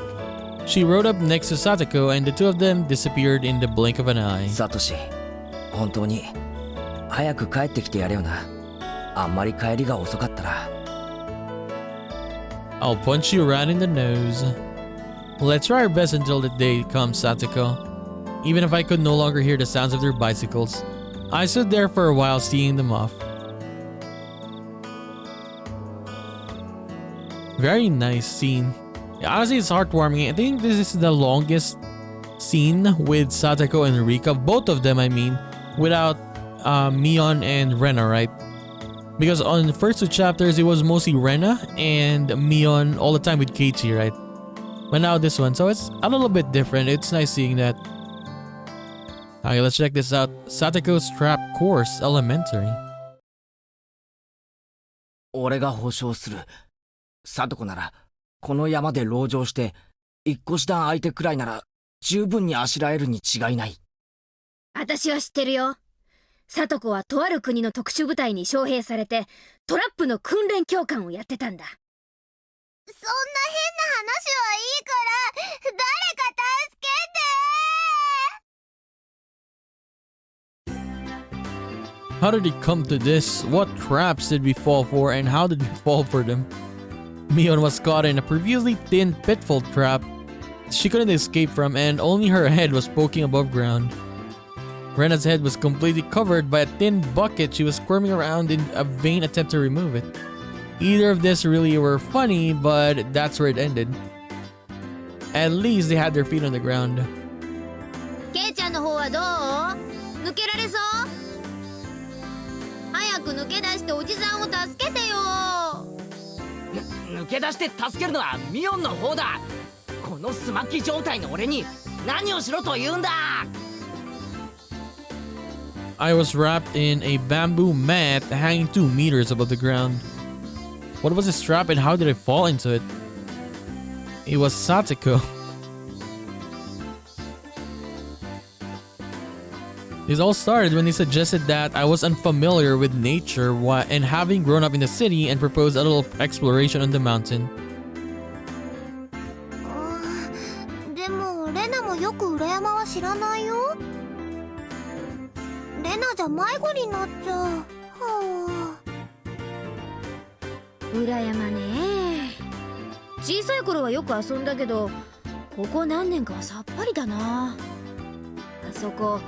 She rode up next to Satoko and the two of them disappeared in the blink of an eye. サトシ、本当に早く帰ってきてやれよな。あんまり帰りが遅かったら。I'll punch you right in the nose. Let's try our best until the day comes, Satoko. Even if I could no longer hear the sounds of their bicycles, I stood there for a while seeing them off. Very nice scene. Honestly, it's heartwarming. I think this is the longest scene with Satoko and Rika, both of them, I mean, without Mion and Rena, right? Because on the first two chapters, it was mostly Rena and Mion all the time with Keiichi, right? But now this one, so it's a little bit different. It's nice seeing that. Okay, let's check this out. Satoko's Trap Course Elementary. 俺が保証する。貞子ならこの山で籠城して一個下相手くらいなら十分にあしらえるに違いない。私は知ってるよ。貞子はとある国の特殊部隊に招聘されてトラップの訓練教官をやってたんだ。そんな変な話はいいから誰か助けて。 How did it come to this? What traps did we fall for and how did we fall for them? Mion was caught in a previously thin pitfall trap she couldn't escape from and only her head was poking above ground. Rena's head was completely covered by a thin bucket she was squirming around in a vain attempt to remove it. Either of this really were funny, but that's where it ended. At least they had their feet on the ground. ケイちゃんの方はどう？抜けられそう？早く抜け出しておじさんを助けてよ。抜け出して助けるのはミオンの方だ。このスマッキ状態の俺に何をしろと言うんだ。I was wrapped in a bamboo mat hanging 2 meters above the ground. What was this trap and how did I fall into it? It was Satoko. This all started when he suggested that I was unfamiliar with nature and having grown up in the city and proposed a little exploration on the mountain. でもレナもよく裏山は知らないよ。レナじゃ迷子になっちゃう。はあ、裏山ね。小さい頃はよく遊んだけどここ何年かはさっぱりだな。あそこ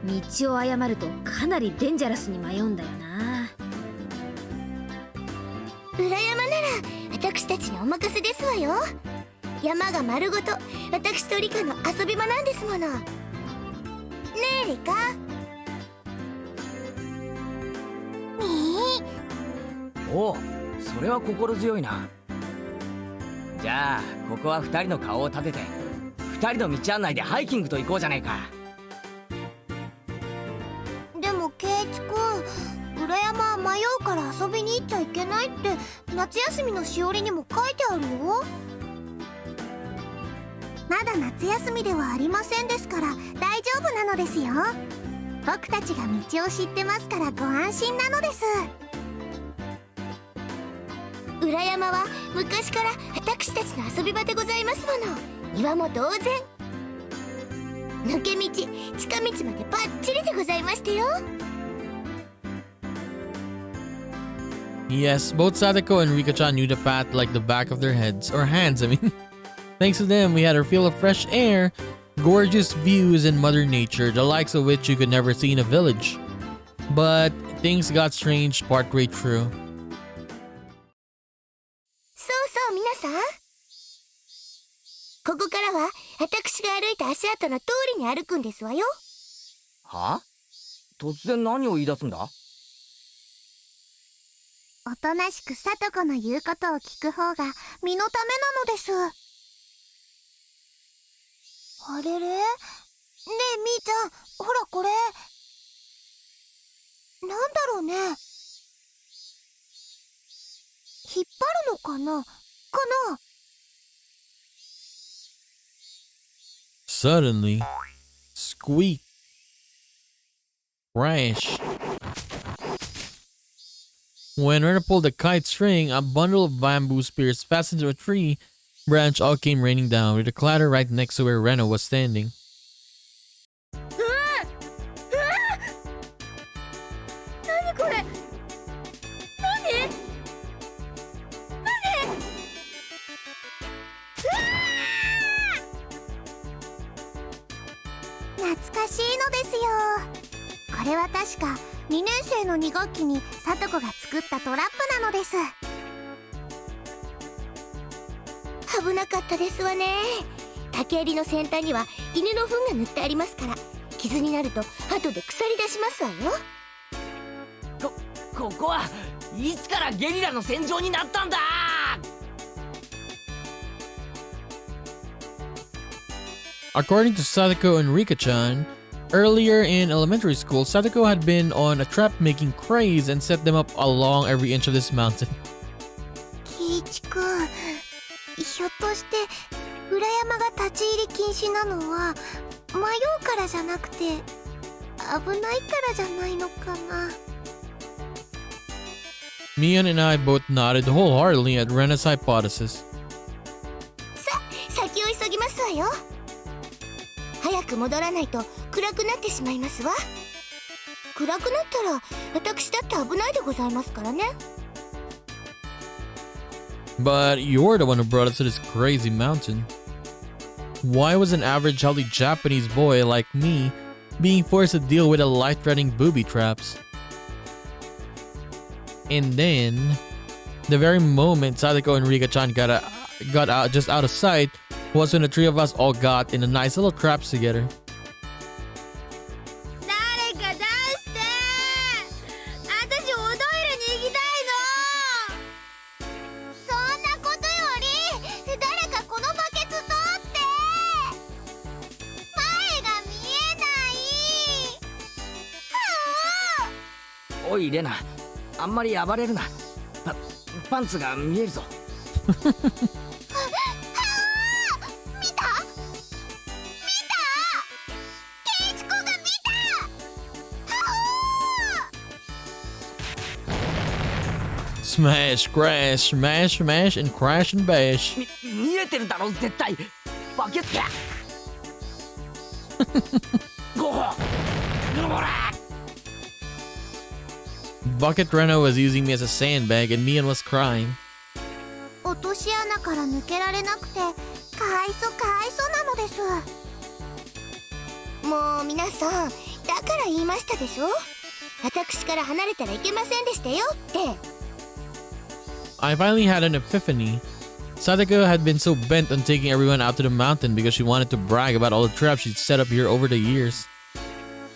道を誤るとかなりデンジャラスに迷うんだよな。裏山なら私たちにお任せですわよ。山が丸ごと私とリカの遊び場なんですもの。ねえリカ。おう、それは心強いな。じゃあここは2人の顔を立てて2人の道案内でハイキングと行こうじゃねえか。でもケイチ君、裏山は迷うから遊びに行っちゃいけないって夏休みのしおりにも書いてあるよ。まだ夏休みではありませんですから大丈夫なのですよ。僕たちが道を知ってますからご安心なのです。裏山は昔から私たちの遊び場でございますもの。庭も同然。抜け道、近道までバッチリでございましたよ。Yes, both Satoko and Rika-chan knew the path like the back of their heads, or hands, I mean. Thanks to them, we had our fill of fresh air, gorgeous views and Mother Nature, the likes of which you could never see in a village. But things got strange partway through. そうそう皆さん、ここからは私が歩いた足跡の通りに歩くんですわよ。は？突然何を言い出すんだ？おとなしくさとこの言うことを聞く方が身のためなのです。あれれ？ねえみーちゃん、ほらこれなんだろうね。引っ張るのかな？かな？ Suddenly, squeak, crash. When Rena pulled the kite string, a bundle of bamboo spears fastened to a tree branch all came raining down with a clatter right next to where Rena was standing. 何これ？何？懐かしいのですよ。これは確か2年生の2学期にさとこが作ったトラップなのです。危なかったですわね。竹襟の先端には犬の糞が塗ってありますから、傷になると後で腐り出しますわよ。ここはいつからゲリラの戦場になったんだ。According to Sadako and Rika-chan, earlier in elementary school, Sadako had been on a trap-making craze and set them up along every inch of this mountain. キイチくん、ひょっとして裏山が立ち入り禁止なのは迷うからじゃなくて危ないからじゃないのかな。Mian and I both nodded wholeheartedly at Rena's hypothesis. 先を急ぎますわよ。早く戻らないと暗くなってしまいますわ。暗くなったら私だって危ないでございますからね。But you're the one who brought us to this crazy mountain. Why was an average healthy Japanese boy like me being forced to deal with a life-threatening booby traps? And then, the very moment Sadako and Rika-chan got out just out of sight was when the three of us all got in a nice little traps together. 誰か出して、私おトイレに行きたいの。そんなことより誰かこのバケツ取って前が見えない。おいレナ、あんまり暴れるな。パンツが見えるぞ。Smash, crash, smash, smash, and crash and bash. 見えてるだろ絶対。バケツだ。Bucket Reno was using me as a sandbag and Mian was crying. 落とし穴から抜けられなくてかわいそうなのです。もう皆さん、だから言いましたでしょ。私から離れたらいけませんでしたよって。I finally had an epiphany. Sadako had been so bent on taking everyone out to the mountain because she wanted to brag about all the traps she'd set up here over the years.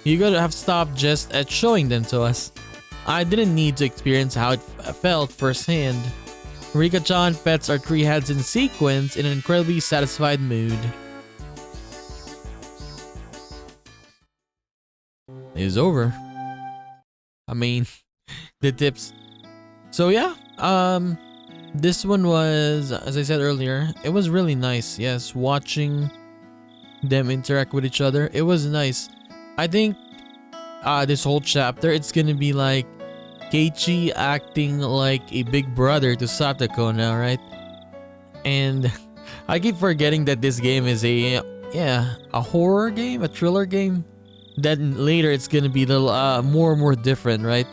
You could have stopped just at showing them to us. I didn't need to experience how it felt firsthand. Rika-chan pets our three heads in sequence in an incredibly satisfied mood. It's over. I mean, the tips. So yeah, this one was, as I said earlier, it was really nice. Yes, watching them interact with each other, it was nice. I think this whole chapter, it's gonna be like Keiichi acting like a big brother to Satoko now, right? And I keep forgetting that this game is a horror game, a thriller game. Then later it's gonna be more and more different, right?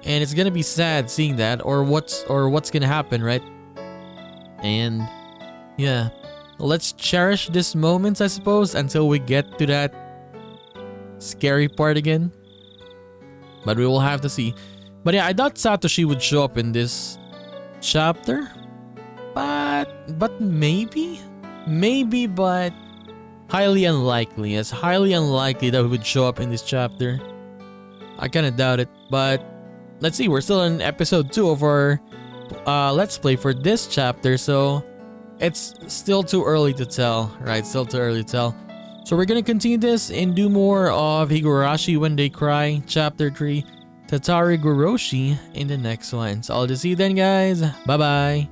And it's gonna be sad seeing that, or what's gonna happen, right? And yeah, let's cherish these moments, I suppose, until we get to that scary part again. But we will have to see. But yeah, I thought Satoshi would show up in this chapter, but maybe, but highly unlikely. It's highly unlikely that he would show up in this chapter. I kind of doubt it, but let's see. We're still in episode 2 of our let's play for this chapter, so it's still too early to tell, right? Still too early to tell. So we're gonna continue this and do more of Higurashi When They Cry, chapter 3, Tatarigoroshi in the next one. So I'll just see you then, guys. Bye bye.